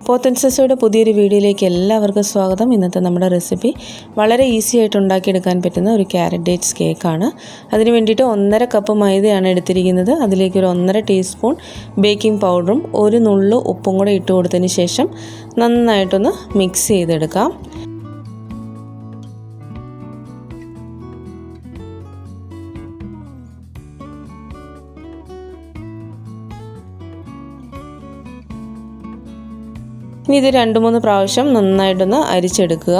പോത്തൻസസോയുടെ പുതിയൊരു വീഡിയോയിലേക്ക് എല്ലാവർക്കും സ്വാഗതം. ഇന്നത്തെ നമ്മുടെ റെസിപ്പി വളരെ ഈസി ആയിട്ട് ഉണ്ടാക്കിയെടുക്കാൻ പറ്റുന്ന ഒരു ക്യാരറ്റ് ഡേറ്റ്സ് കേക്കാണ്. അതിന് വേണ്ടിയിട്ട് 1.5 കപ്പ് മൈദയാണ് എടുത്തിരിക്കുന്നത്. അതിലേക്ക് ഒരു 1.5 ടീസ്പൂൺ ബേക്കിംഗ് പൗഡറും ഒരു നുള്ളു ഉപ്പും കൂടെ ഇട്ട് കൊടുത്തതിന് ശേഷം നന്നായിട്ടൊന്ന് മിക്സ് ചെയ്തെടുക്കാം. ഇനി ഇത് 2-3 പ്രാവശ്യം നന്നായിട്ടൊന്ന് അരിച്ചെടുക്കുക.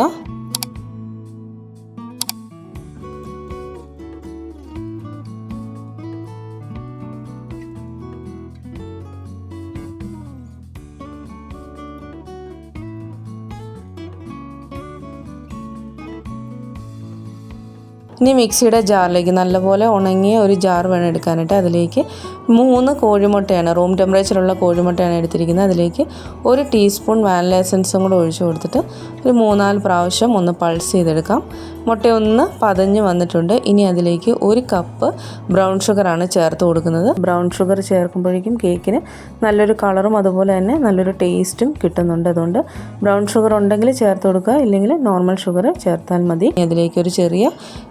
ഇനി മിക്സിയുടെ ജാറിലേക്ക് നല്ലപോലെ ഉണങ്ങിയ ഒരു ജാർ വേണം എടുക്കാനായിട്ട്. അതിലേക്ക് 3 കോഴിമുട്ടയാണ്, റൂം ടെമ്പറേച്ചറുള്ള കോഴിമുട്ടയാണ് എടുത്തിരിക്കുന്നത്. അതിലേക്ക് 1 ടീസ്പൂൺ വാനില എസൻസും കൂടെ ഒഴിച്ച് കൊടുത്തിട്ട് ഒരു 3-4 പ്രാവശ്യം ഒന്ന് പൾസ് ചെയ്തെടുക്കാം. മുട്ട ഒന്ന് പതഞ്ഞ് വന്നിട്ടുണ്ട്. ഇനി അതിലേക്ക് 1 കപ്പ് ബ്രൗൺ ഷുഗറാണ് ചേർത്ത് കൊടുക്കുന്നത്. ബ്രൗൺ ഷുഗർ ചേർക്കുമ്പോഴേക്കും കേക്കിന് നല്ലൊരു കളറും അതുപോലെ തന്നെ നല്ലൊരു ടേസ്റ്റും കിട്ടുന്നുണ്ട്. അതുകൊണ്ട് ബ്രൗൺ ഷുഗർ ഉണ്ടെങ്കിൽ ചേർത്ത് കൊടുക്കുക, ഇല്ലെങ്കിൽ നോർമൽ ഷുഗർ ചേർത്താൽ മതി. അതിലേക്ക് ഒരു ചെറിയ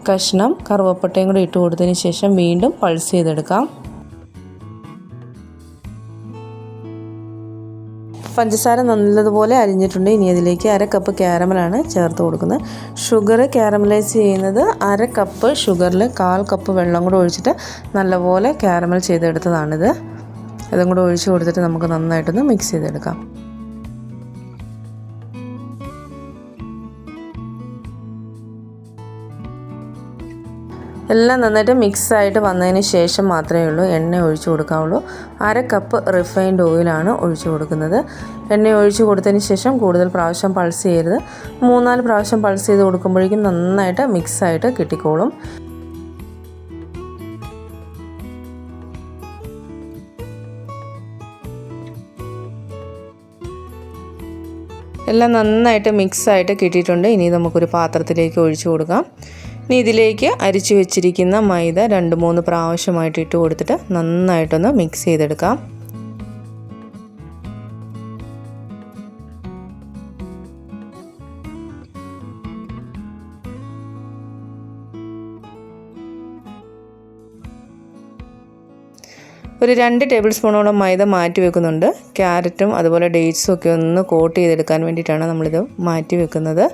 കഷ്ണം കറുവപ്പട്ടയും കൂടി ഇട്ട് കൊടുത്തതിന് ശേഷം വീണ്ടും പൾസ് ചെയ്തെടുക്കാം. പഞ്ചസാര നല്ലതുപോലെ അരിഞ്ഞിട്ടുണ്ട്. ഇനി അതിലേക്ക് 1/2 കപ്പ് ക്യാരമലാണ് ചേർത്ത് കൊടുക്കുന്നത്. ഷുഗർ ക്യാരമലൈസ് ചെയ്യുന്നത് 1/2 കപ്പ് ഷുഗറിൽ 1/4 കപ്പ് വെള്ളം കൂടെ ഒഴിച്ചിട്ട് നല്ലപോലെ ക്യാരമൽ ചെയ്തെടുത്തതാണിത്. അതും കൂടെ ഒഴിച്ച് കൊടുത്തിട്ട് നമുക്ക് നന്നായിട്ടൊന്ന് മിക്സ് ചെയ്തെടുക്കാം. എല്ലാം നന്നായിട്ട് മിക്സായിട്ട് വന്നതിന് ശേഷം മാത്രമേ ഉള്ളൂ എണ്ണ ഒഴിച്ച് കൊടുക്കാവുള്ളൂ. 1/2 കപ്പ് റിഫൈൻഡ് ഓയിലാണ് ഒഴിച്ച് കൊടുക്കുന്നത്. എണ്ണ ഒഴിച്ച് കൊടുത്തതിന് ശേഷം കൂടുതൽ പ്രാവശ്യം പൾസ് ചെയ്യരുത്. 3-4 പ്രാവശ്യം പൾസ് ചെയ്ത് കൊടുക്കുമ്പോഴേക്കും നന്നായിട്ട് മിക്സായിട്ട് കിട്ടിക്കോളും. എല്ലാം നന്നായിട്ട് മിക്സായിട്ട് കിട്ടിയിട്ടുണ്ട്. ഇനി നമുക്കൊരു പാത്രത്തിലേക്ക് ഒഴിച്ച് കൊടുക്കാം. ഇനി ഇതിലേക്ക് അരിച്ചു വെച്ചിരിക്കുന്ന മൈദ 2-3 പ്രാവശ്യമായിട്ട് ഇട്ട് കൊടുത്തിട്ട് നന്നായിട്ടൊന്ന് മിക്സ് ചെയ്തെടുക്കാം. ഒരു 2 ടേബിൾ സ്പൂണോളം മൈദ മാറ്റി വെക്കുന്നുണ്ട്. ക്യാരറ്റും അതുപോലെ ഡേറ്റ്സും ഒക്കെ ഒന്ന് കോട്ട് ചെയ്തെടുക്കാൻ വേണ്ടിയിട്ടാണ് നമ്മളിത് മാറ്റി വെക്കുന്നത്.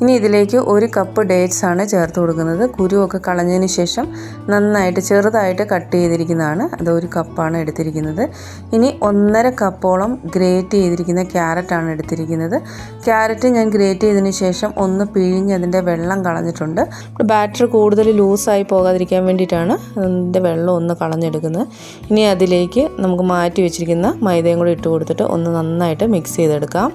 ഇനി ഇതിലേക്ക് 1 കപ്പ് ഡേറ്റ്സ് ആണ് ചേർത്ത് കൊടുക്കുന്നത്. കുരുവൊക്കെ കളഞ്ഞതിന് ശേഷം നന്നായിട്ട് ചെറുതായിട്ട് കട്ട് ചെയ്തിരിക്കുന്നതാണ്. അത് 1 കപ്പാണ് എടുത്തിരിക്കുന്നത്. ഇനി 1.5 കപ്പോളം ഗ്രേറ്റ് ചെയ്തിരിക്കുന്ന ക്യാരറ്റാണ് എടുത്തിരിക്കുന്നത്. ക്യാരറ്റ് ഞാൻ ഗ്രേറ്റ് ചെയ്തതിന് ശേഷം ഒന്ന് പിഴിഞ്ഞ് അതിൻ്റെ വെള്ളം കളഞ്ഞിട്ടുണ്ട്. ബാറ്റർ കൂടുതൽ ലൂസായി പോകാതിരിക്കാൻ വേണ്ടിയിട്ടാണ് അതിൻ്റെ വെള്ളം ഒന്ന് കളഞ്ഞെടുക്കുന്നത്. ഇനി അതിലേക്ക് നമുക്ക് മാറ്റി വെച്ചിരിക്കുന്ന മൈദയും കൂടി ഇട്ട് കൊടുത്തിട്ട് ഒന്ന് നന്നായിട്ട് മിക്സ് ചെയ്തെടുക്കാം.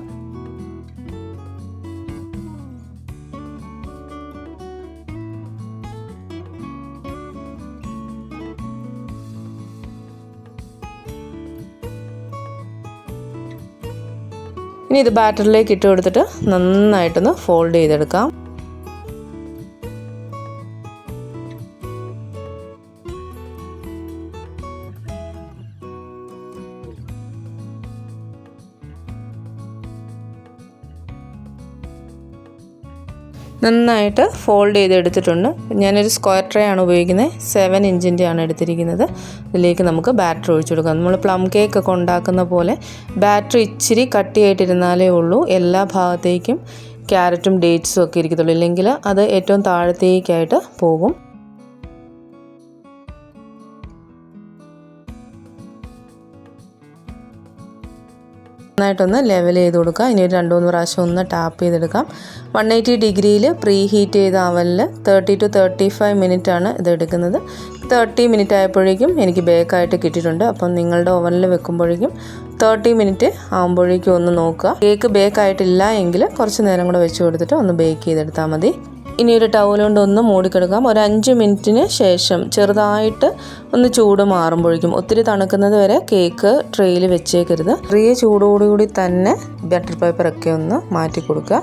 ഇനി ഇത് ബാറ്ററിലേക്ക് ഇട്ട് കൊടുത്തിട്ട് നന്നായിട്ടൊന്ന് ഫോൾഡ് ചെയ്തെടുക്കാം. നന്നായിട്ട് ഫോൾഡ് ചെയ്തെടുത്തിട്ടുണ്ട്. ഞാനൊരു സ്ക്വയർ ട്രേ ആണ് ഉപയോഗിക്കുന്നത്. 7 ഇഞ്ചിൻ്റെ ആണ് എടുത്തിരിക്കുന്നത്. ഇതിലേക്ക് നമുക്ക് ബാറ്റർ ഒഴിച്ചു കൊടുക്കാം. നമ്മൾ പ്ലം കേക്കൊക്കെ ഉണ്ടാക്കുന്ന പോലെ ബാറ്റർ ഇച്ചിരി കട്ടിയായിട്ടിരുന്നാലേ ഉള്ളൂ എല്ലാ ഭാഗത്തേക്കും ക്യാരറ്റും ഡേറ്റ്സും ഒക്കെ ഇരിക്കത്തുള്ളൂ. ഇല്ലെങ്കിൽ അത് ഏറ്റവും താഴത്തേക്കായിട്ട് പോകും. നന്നായിട്ടൊന്ന് ലെവൽ ചെയ്ത് കൊടുക്കുക. ഇനി ഒരു 2-3 പ്രാവശ്യം ഒന്ന് ടാപ്പ് ചെയ്തെടുക്കാം. 180 ഡിഗ്രിയിൽ പ്രീ ഹീറ്റ് ചെയ്ത അവനിൽ 30 to 35 മിനിറ്റ് ആണ് ഇത് എടുക്കുന്നത്. 30 മിനിറ്റ് ആയപ്പോഴേക്കും എനിക്ക് ബേക്കായിട്ട് കിട്ടിയിട്ടുണ്ട്. അപ്പം നിങ്ങളുടെ ഓവനിൽ വെക്കുമ്പോഴേക്കും 30 മിനിറ്റ് ആകുമ്പോഴേക്കും ഒന്ന് നോക്കുക. കേക്ക് ബേക്കായിട്ടില്ല എങ്കിൽ കുറച്ച് നേരം കൂടെ വെച്ച് കൊടുത്തിട്ട് ഒന്ന് ബേക്ക് ചെയ്തെടുത്താൽ മതി. ഇനി ഒരു ടവൽ കൊണ്ട് ഒന്ന് മൂടിക്കിടക്കാം. ഒരു 5 മിനിറ്റിന് ശേഷം ചെറുതായിട്ട് ഒന്ന് ചൂട് മാറുമ്പോഴേക്കും, ഒത്തിരി തണുക്കുന്നത് വരെ കേക്ക് ട്രേയിൽ വെച്ചേക്കരുത്. ചെറിയ ചൂടോടുകൂടി തന്നെ ബട്ടർ പേപ്പറൊക്കെ ഒന്ന് മാറ്റി കൊടുക്കുക.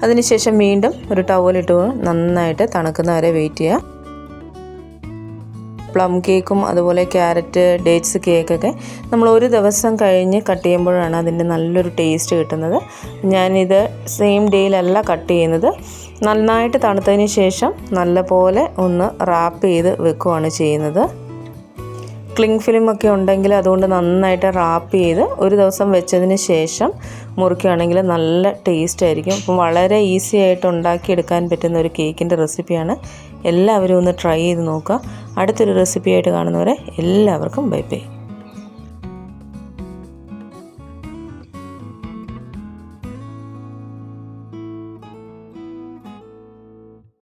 അതിനുശേഷം വീണ്ടും ഒരു ടവലിട്ട് നന്നായിട്ട് തണുക്കുന്ന വരെ വെയിറ്റ് ചെയ്യുക. പ്ലം കേക്കും അതുപോലെ ക്യാരറ്റ് ഡേറ്റ്സ് കേക്കൊക്കെ നമ്മൾ ഒരു ദിവസം കഴിഞ്ഞ് കട്ട് ചെയ്യുമ്പോഴാണ് അതിൻ്റെ നല്ലൊരു ടേസ്റ്റ് കിട്ടുന്നത്. ഞാനിത് സെയിം ഡേയിലല്ല കട്ട് ചെയ്യുന്നത്. നന്നായിട്ട് തണുത്തതിന് ശേഷം നല്ലപോലെ ഒന്ന് റാപ്പ് ചെയ്ത് വെക്കുകയാണ് ചെയ്യുന്നത്. ക്ലിങ് ഫിലിമൊക്കെ ഉണ്ടെങ്കിൽ അതുകൊണ്ട് നന്നായിട്ട് റാപ്പ് ചെയ്ത് ഒരു ദിവസം വെച്ചതിന് ശേഷം മുറിക്കുകയാണെങ്കിൽ നല്ല ടേസ്റ്റ് ആയിരിക്കും. അപ്പം വളരെ ഈസി ആയിട്ട് ഉണ്ടാക്കിയെടുക്കാൻ പറ്റുന്ന ഒരു കേക്കിൻ്റെ റെസിപ്പിയാണ്. എല്ലാവരും ഒന്ന് ട്രൈ ചെയ്ത് നോക്കുക. അടുത്തൊരു റെസിപ്പിയായിട്ട് കാണുന്നവരെ എല്ലാവർക്കും ബൈ ബൈ.